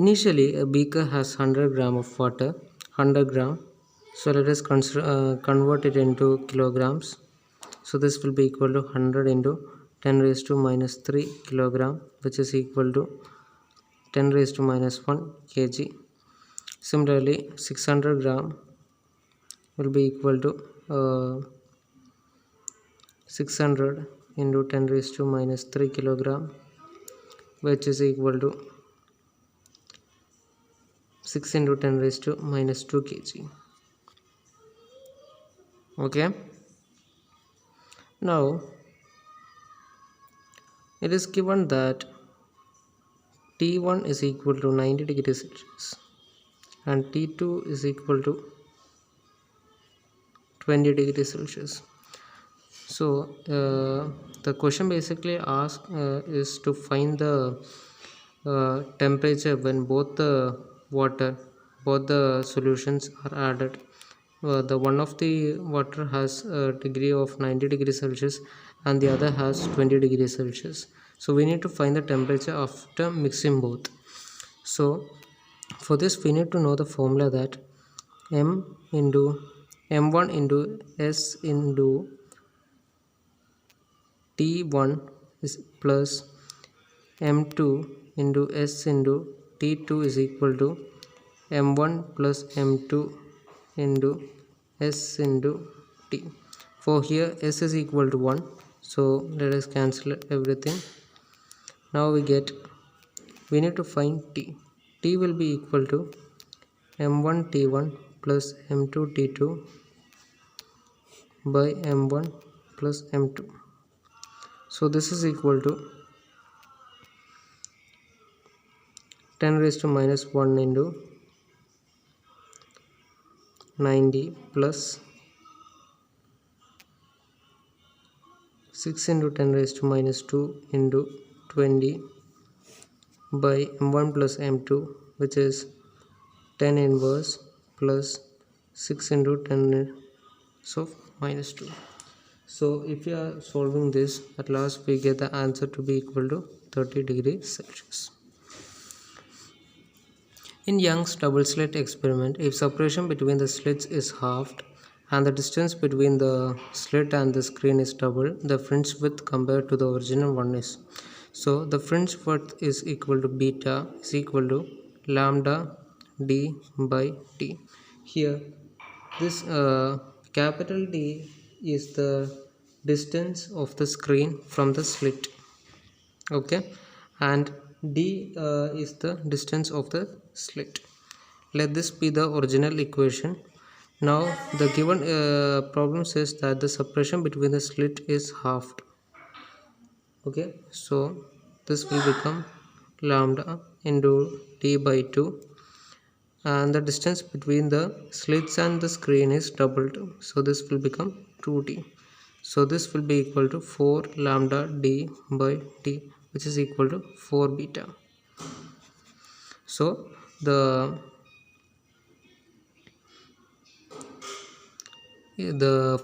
Initially, a beaker has 100 gram of water, 100 gram. So let us convert it into kilograms. So this will be equal to 100 into 10 raised to minus 3 kilogram, which is equal to 10 raised to minus 1 kg. Similarly, 600 gram will be equal to 600 into 10 raised to minus 3 kilogram, which is equal to 6 into 10 raised to minus 2 kg. Okay, now it is given that T1 is equal to 90 degrees Celsius and T2 is equal to 20 degrees Celsius. So the question basically asks is to find the temperature when both the solutions are added. The one of the water has a degree of 90 degrees Celsius and the other has 20 degrees Celsius. So we need to find the temperature after mixing both. So for this we need to know the formula that m1 into s into T1 is plus m2 into s into T2 is equal to m1 plus m2 into s into T. For here s is equal to 1, so let us cancel everything. Now we need to find T. T will be equal to m1 T1 plus m2 T2 by m1 plus m2. So this is equal to 10 raised to minus 1 into 90 plus 6 into 10 raised to minus 2 into 20 by m1 plus m2, which is 10 inverse plus 6 into 10 so minus 2. So if you are solving this, at last we get the answer to be equal to 30 degrees Celsius. In Young's double slit experiment, if separation between the slits is halved and the distance between the slit and the screen is doubled, the fringe width compared to the original one is. So the fringe width is equal to beta is equal to lambda d by t. Here this capital D is the distance of the screen from the slit, okay, and D is the distance of the slit. Let this be the original equation. Now the given problem says that the separation between the slit is halved, okay, so this will become lambda into d by 2, and the distance between the slits and the screen is doubled, so this will become 2d. So this will be equal to 4 lambda d by t, which is equal to 4 beta. So the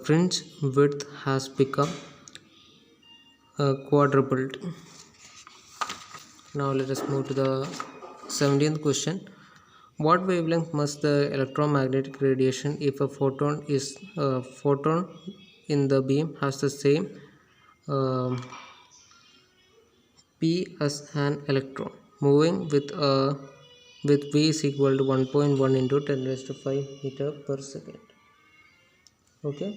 fringe width has become quadrupled. Now let us move to the 17th question. What wavelength must the electromagnetic radiation if a photon in the beam has the same P as an electron moving with V is equal to 1.1 into 10 raised to 5 meter per second. Okay,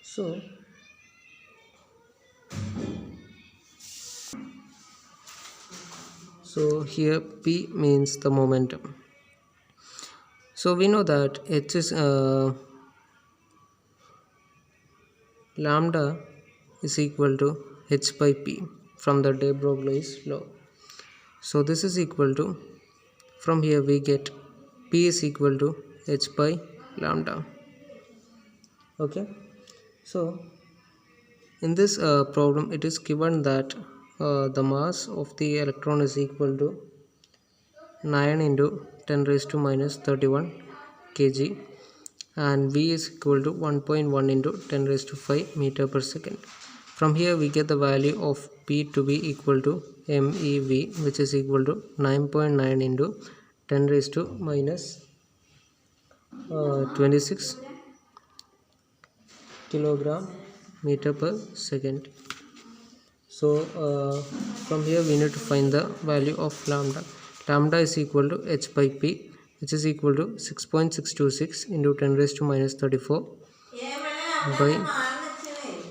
so here P means the momentum. So we know that H is lambda is equal to H by P from the de Broglie's law. So this is equal to, from here we get P is equal to H by lambda. Okay, so in this problem it is given that the mass of the electron is equal to 9 into 10 raised to minus 31 kg and V is equal to 1.1 into 10 raised to 5 meter per second. From here we get the value of P to be equal to MeV, which is equal to 9.9 into 10 raised to minus 26 kilogram meter per second. So from here we need to find the value of lambda. Lambda is equal to h by p, which is equal to 6.626 into 10 raised to minus 34 by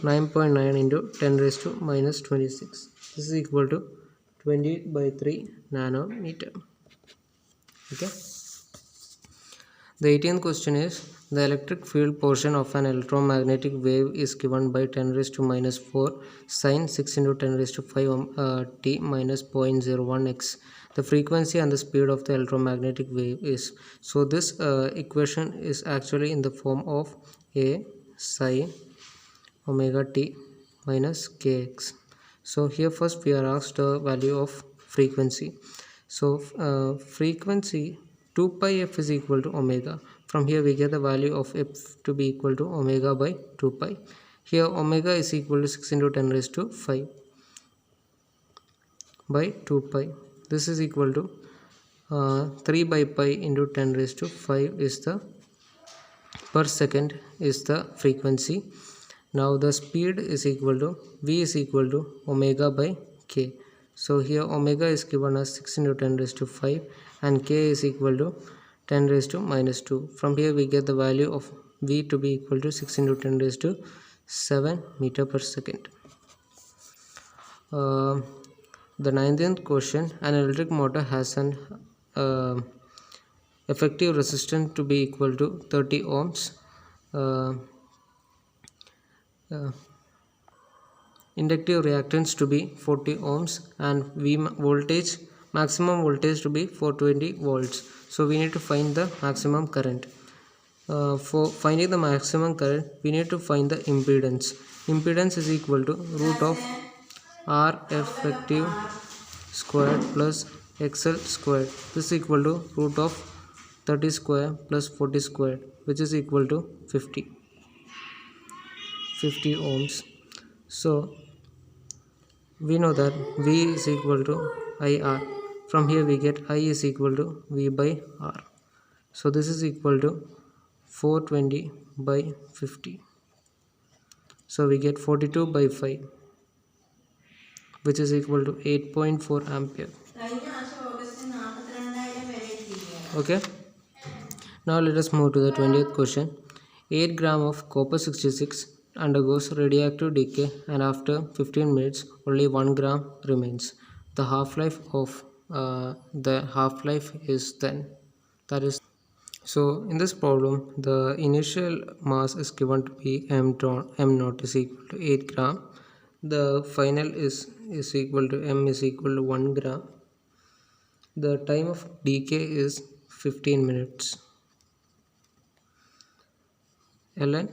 9.9 into 10 raised to minus 26. This is equal to 20 by 3 nanometer. Okay. The 18th question is, the electric field portion of an electromagnetic wave is given by 10 raised to minus 4 sine 6 into 10 raised to 5 t minus 0.01 x. The frequency and the speed of the electromagnetic wave is. So this equation is actually in the form of a sine omega t minus kx. So here first we are asked the value of frequency. So frequency 2 pi f is equal to omega. From here we get the value of f to be equal to omega by 2 pi. Here omega is equal to 6 into 10 raised to 5 by 2 pi. This is equal to 3 by pi into 10 raised to 5 is the per second is the frequency. Now the speed is equal to v is equal to omega by k. So here omega is given as 6 into 10 raised to 5 and k is equal to 10 raised to minus 2. From here we get the value of v to be equal to 6 into 10 raised to 7 meter per second. The 19th question, an electric motor has an effective resistance to be equal to 30 ohms. Inductive reactance to be 40 ohms and voltage, maximum voltage to be 420 volts. So we need to find the maximum current. For finding the maximum current we need to find the impedance. Impedance is equal to root of R effective squared plus XL squared. This is equal to root of 30 square plus 40 squared, which is equal to 50 ohms. So we know that V is equal to IR. From here we get I is equal to V by R. So this is equal to 420 by 50. So we get 42 by 5, which is equal to 8.4 ampere. Okay. Now let us move to the 20th question. 8 gram of copper 66 undergoes radioactive decay and after 15 minutes only 1 gram remains. The half-life of is then, that is. So in this problem the initial mass is given to be m naught is equal to 8 gram. The final is equal to m is equal to 1 gram. The time of decay is 15 minutes. Ln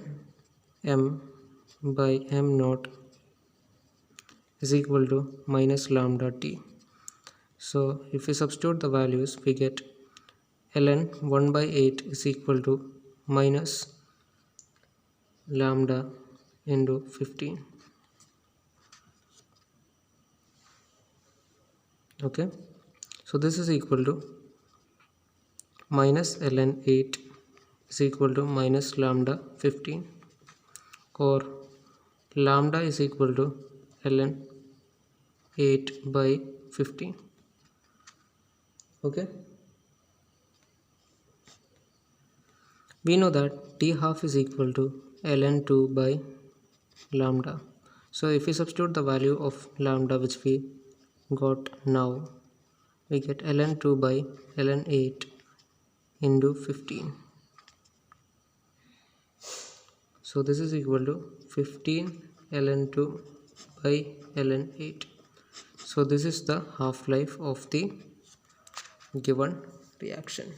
m by m naught is equal to minus lambda t. So if we substitute the values we get ln 1 by 8 is equal to minus lambda into 15. Okay, so this is equal to minus ln 8 is equal to minus lambda 15, or lambda is equal to ln 8 by 15. Okay, we know that t half is equal to ln 2 by lambda. So if we substitute the value of lambda which we got now, we get ln 2 by ln 8 into 15. So this is equal to 15 ln 2 by ln 8. So this is the half-life of the given reaction.